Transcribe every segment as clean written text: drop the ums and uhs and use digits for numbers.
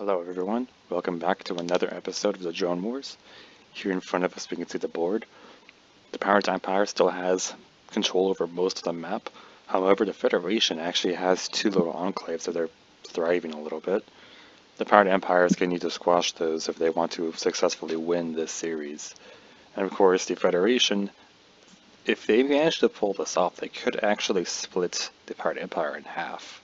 Hello everyone, welcome back to another episode of the Drone Wars. Here in front of us we can see the board. The Pirate Empire still has control over most of the map. However, the Federation actually has two little enclaves that are thriving a little bit. The Pirate Empire is going to need to squash those if they want to successfully win this series. And of course, the Federation, if they manage to pull this off, they could actually split the Pirate Empire in half.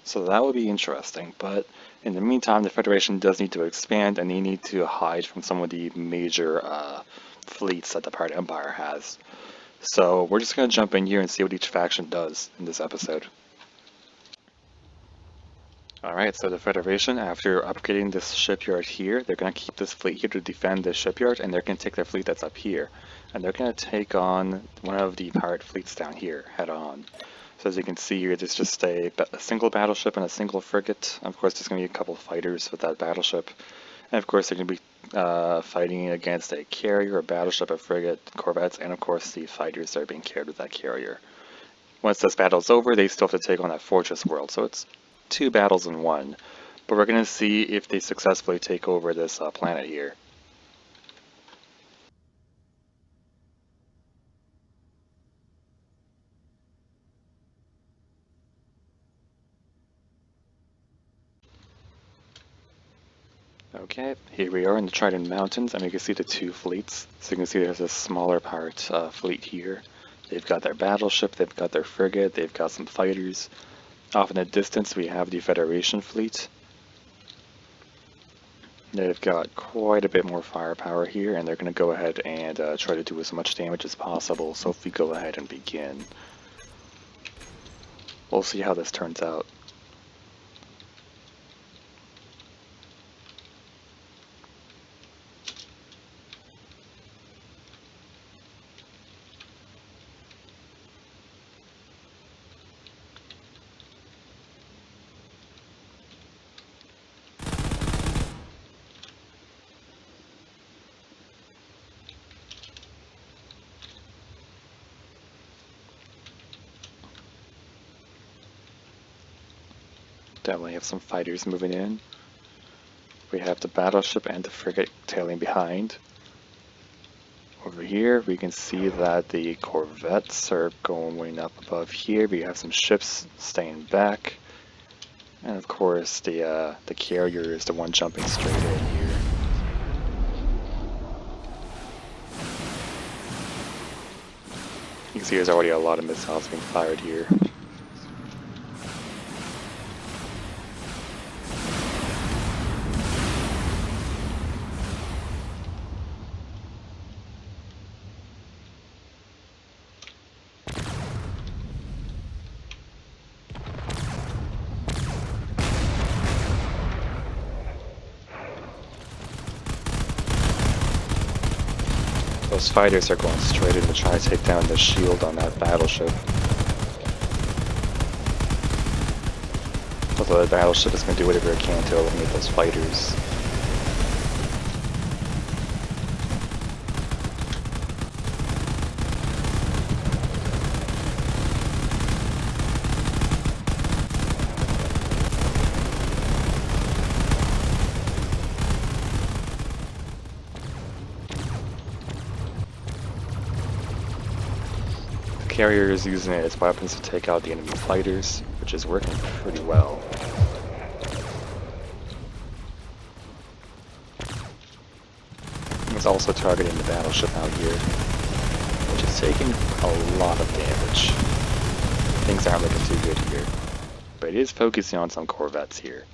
So that would be interesting, but in the meantime, the Federation does need to expand, and they need to hide from some of the major fleets that the Pirate Empire has. So we're just going to jump in here and see what each faction does in this episode. Alright, so the Federation, after upgrading this shipyard here, they're going to keep this fleet here to defend this shipyard, and they're going to take their fleet that's up here. And they're going to take on one of the pirate fleets down here, head on. So as you can see here, there's just a single battleship and a single frigate. Of course, there's going to be a couple fighters with that battleship. And of course, they're going to be fighting against a carrier, a battleship, a frigate, corvettes, and of course the fighters that are being carried with that carrier. Once this battle's over, they still have to take on that fortress world. So it's two battles in one. But we're going to see if they successfully take over this planet here. Okay, here we are in the Trident Mountains, and you can see the two fleets. So you can see there's a smaller pirate fleet here. They've got their battleship, they've got their frigate, they've got some fighters. Off in the distance we have the Federation fleet. They've got quite a bit more firepower here, and they're going to go ahead and try to do as much damage as possible. So if we go ahead and begin, we'll see how this turns out. Definitely have some fighters moving in. We have the battleship and the frigate tailing behind. Over here we can see that the corvettes are going up above here. We have some ships staying back. And of course the carrier is the one jumping straight in here. You can see there's already a lot of missiles being fired here. Those fighters are going straight in to try to take down the shield on that battleship. Although the battleship is going to do whatever it can to eliminate those fighters. The carrier is using its weapons to take out the enemy fighters, which is working pretty well. It's also targeting the battleship out here, which is taking a lot of damage. Things aren't looking too good here, but it is focusing on some corvettes here.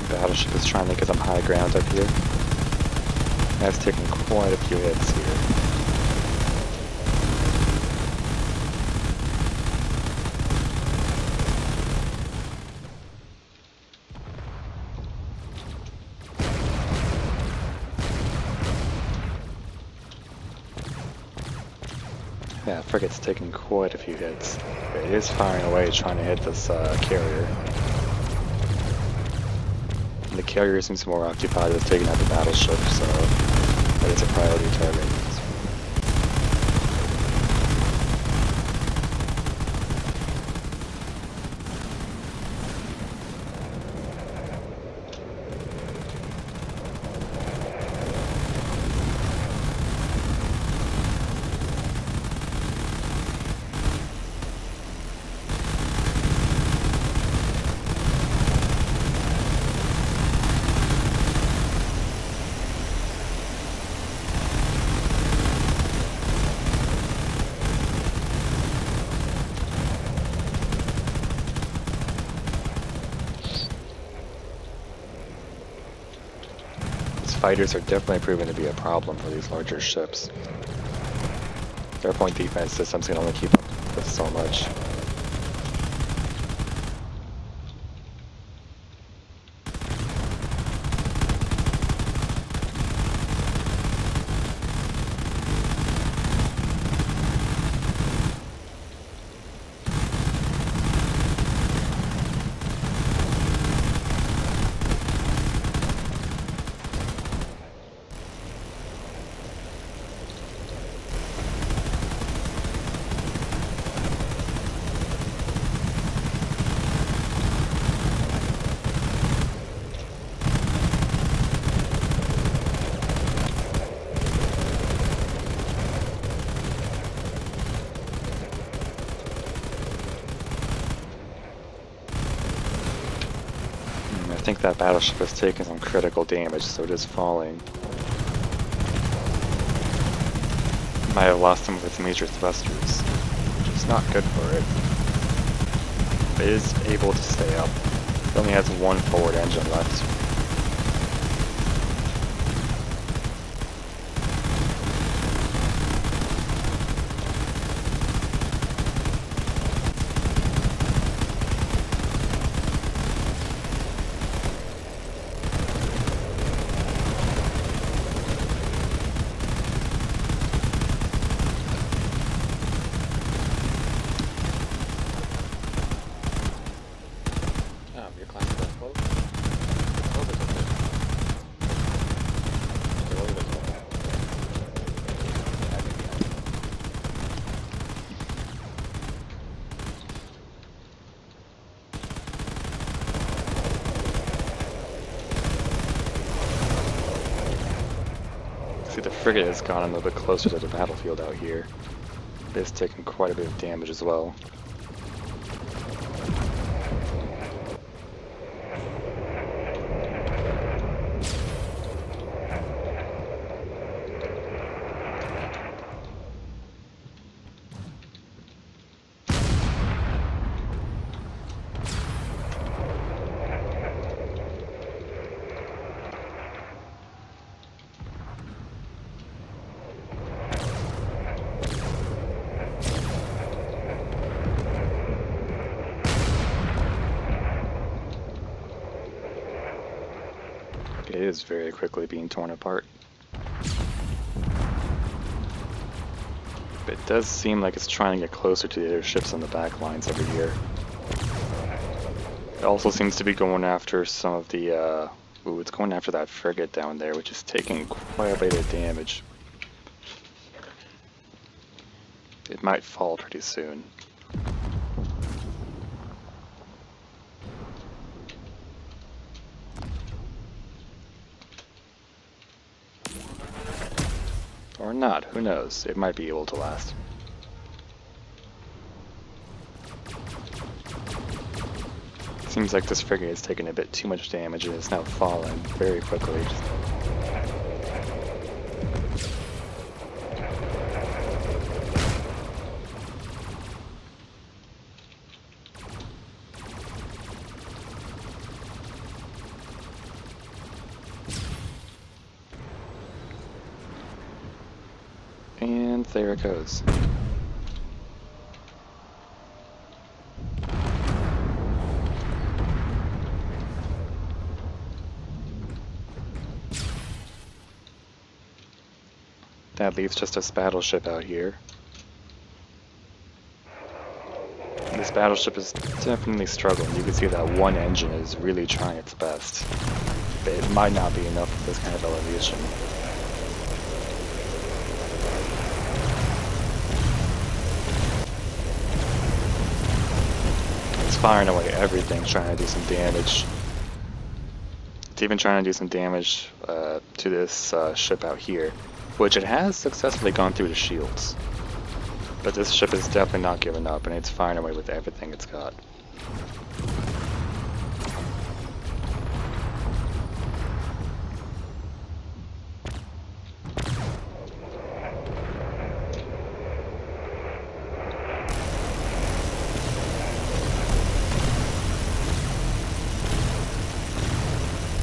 Battleship is trying to get some high ground up here. That's taking quite a few hits here. Yeah, frigate's taking quite a few hits. It is firing away, trying to hit this carrier. And the carrier seems more occupied with taking out the battleship, so that is a priority target. Fighters are definitely proving to be a problem for these larger ships. Their point defense systems can only keep up with so much. I think that battleship has taken some critical damage, so it is falling. Might have lost some of its major thrusters, which is not good for it. But it is able to stay up. It only has one forward engine left. See, the frigate has gone a little bit closer to the battlefield out here. It's taken quite a bit of damage as well. It is very quickly being torn apart. But it does seem like it's trying to get closer to the other ships on the back lines over here. It also seems to be going after some of the, it's going after that frigate down there, which is taking quite a bit of damage. It might fall pretty soon. Or not, who knows? It might be able to last. Seems like this frigate has taken a bit too much damage and is now falling very quickly. And there it goes. That leaves just this battleship out here. this battleship is definitely struggling. You can see that one engine is really trying its best. But it might not be enough for this kind of elevation. It's firing away everything, trying to do some damage. It's even trying to do some damage to this ship out here, which it has successfully gone through the shields. But this ship is definitely not giving up, and it's firing away with everything it's got.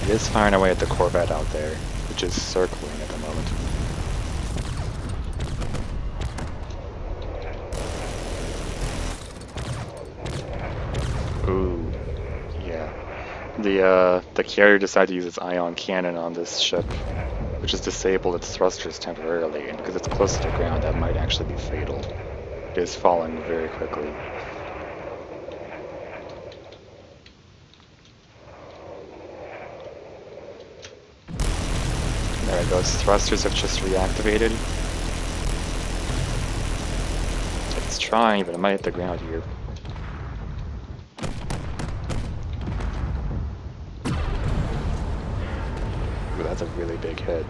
It is firing away at the Corvette out there, which is circling at the moment. Ooh, yeah. The carrier decided to use its ion cannon on this ship, which has disabled its thrusters temporarily, and because it's close to the ground, that might actually be fatal. It is falling very quickly. There it goes. Thrusters have just reactivated. It's trying, but it might hit the ground here. Ooh, that's a really big hit.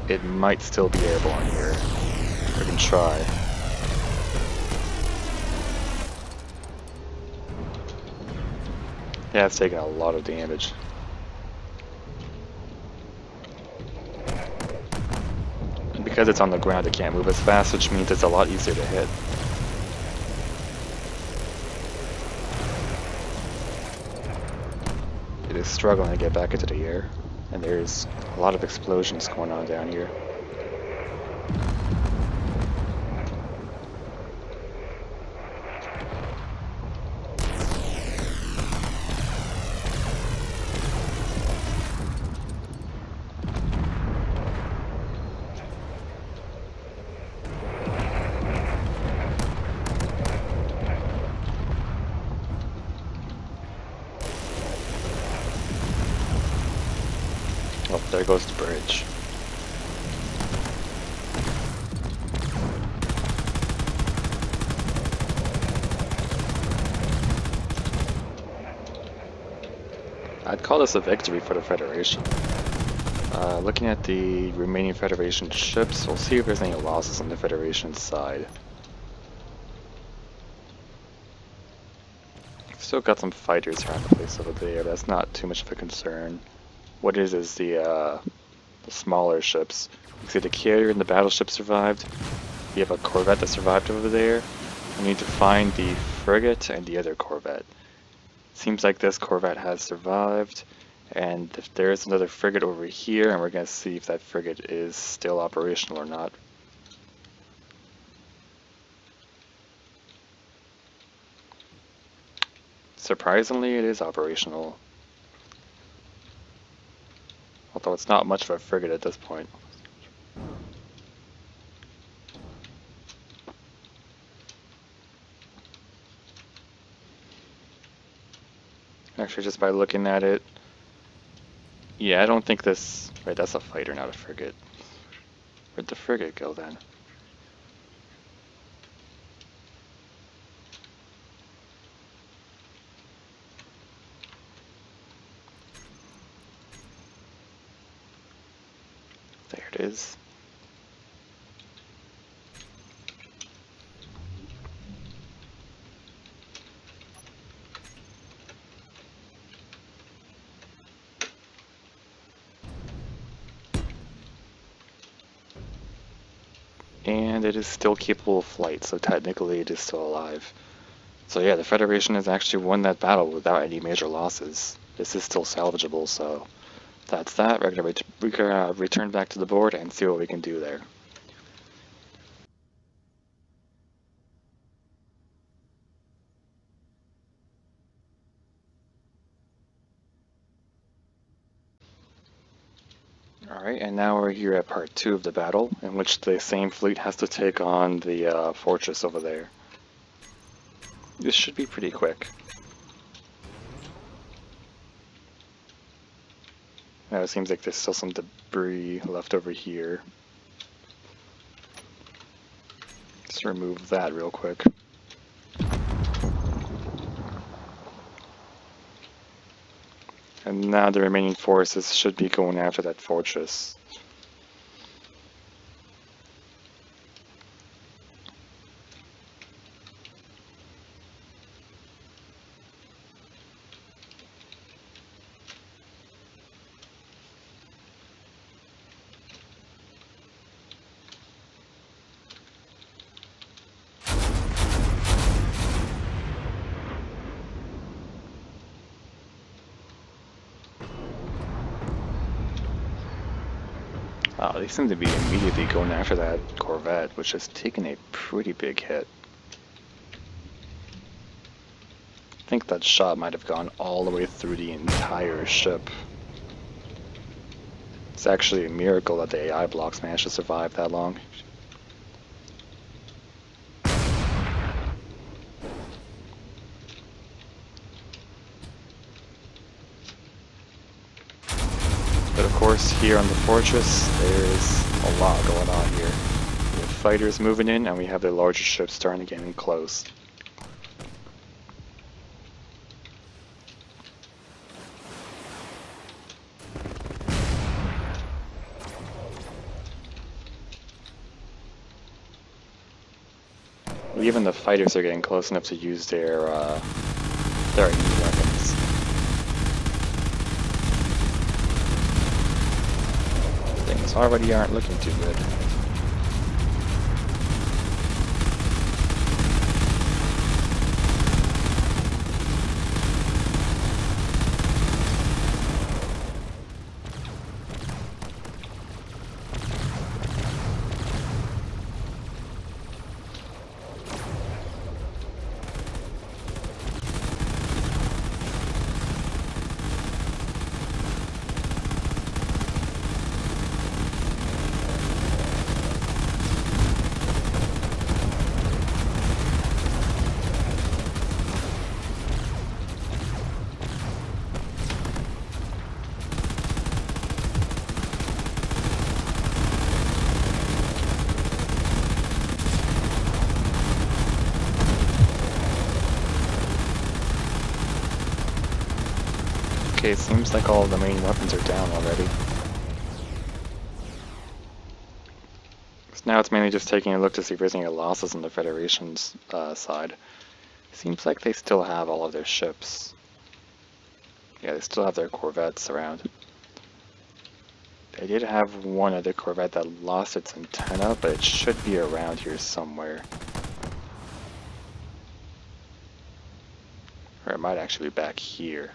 It might still be airborne here. We can try. Yeah, it's taking a lot of damage. And because it's on the ground, it can't move as fast, which means it's a lot easier to hit. It is struggling to get back into the air, and there's a lot of explosions going on down here. Oh, there goes the bridge. I'd call this a victory for the Federation. Looking at the remaining Federation ships, we'll see if there's any losses on the Federation side. Still got some fighters around the place over there, but that's not too much of a concern. What is the smaller ships. You can see the carrier and the battleship survived. You have a corvette that survived over there. We need to find the frigate and the other corvette. Seems like this corvette has survived, and if there is another frigate over here, and we're going to see if that frigate is still operational or not. Surprisingly, it is operational. Although it's not much of a frigate at this point. Actually, just by looking at it, yeah, I don't think this... Right, that's a fighter, not a frigate. Where'd the frigate go then? There it is. And it is still capable of flight, so technically it is still alive. So yeah, the Federation has actually won that battle without any major losses. This is still salvageable, so that's that. We're gonna return back to the board and see what we can do there. Alright, and now we're here at part 2 of the battle, in which the same fleet has to take on the fortress over there. This should be pretty quick. Now it seems like there's still some debris left over here. Let's remove that real quick. And now the remaining forces should be going after that fortress. They seem to be immediately going after that Corvette, which has taken a pretty big hit. I think that shot might have gone all the way through the entire ship. It's actually a miracle that the AI blocks managed to survive that long. But of course, here on the fortress, there's a lot going on here. We have fighters moving in, and we have the larger ships starting to get in close. Even the fighters are getting close enough to use their new weapons. Things already aren't looking too good. Okay, it seems like all of the main weapons are down already. So now it's mainly just taking a look to see if there's any losses on the Federation's side. Seems like they still have all of their ships. Yeah, they still have their corvettes around. They did have one other corvette that lost its antenna, but it should be around here somewhere. Or it might actually be back here.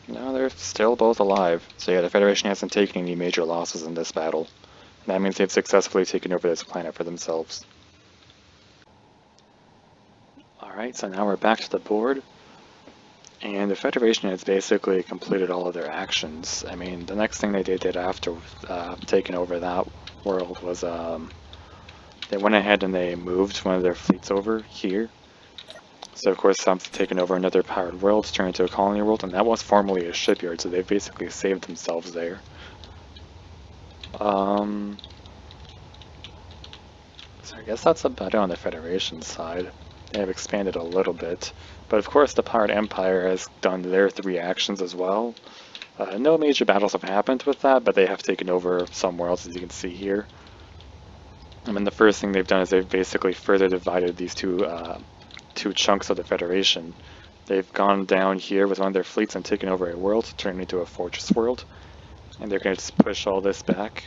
No, they're still both alive. So yeah, the Federation hasn't taken any major losses in this battle. And that means they've successfully taken over this planet for themselves. Alright, so now we're back to the board. And the Federation has basically completed all of their actions. I mean, the next thing they did after taking over that world was they went ahead and they moved one of their fleets over here. So of course Trump's taken over another powered world, turned into a colony world, and that was formerly a shipyard, so they've basically saved themselves there. So I guess that's about it on the Federation side. They have expanded a little bit, but of course the Pirate Empire has done their 3 actions as well. No major battles have happened with that, but they have taken over some worlds, as you can see here. I mean, the first thing they've done is they've basically further divided these two chunks of the Federation. They've gone down here with one of their fleets and taken over a world, turning it into a fortress world. And they're going to just push all this back.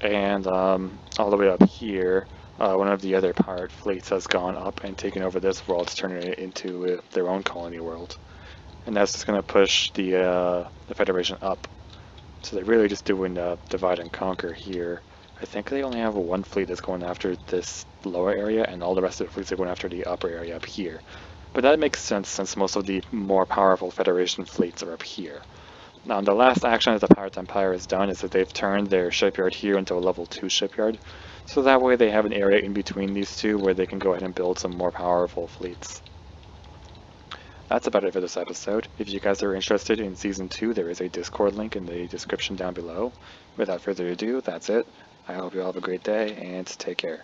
And all the way up here, one of the other pirate fleets has gone up and taken over this world, turning it into their own colony world. And that's just going to push the Federation up. So they're really just doing divide and conquer here. I think they only have one fleet that's going after this lower area, and all the rest of the fleets are going after the upper area up here. But that makes sense since most of the more powerful Federation fleets are up here. Now, the last action that the Pirate Empire has done is that they've turned their shipyard here into a level 2 shipyard, so that way they have an area in between these two where they can go ahead and build some more powerful fleets. That's about it for this episode. If you guys are interested in Season 2, there is a Discord link in the description down below. Without further ado, that's it. I hope you all have a great day, and take care.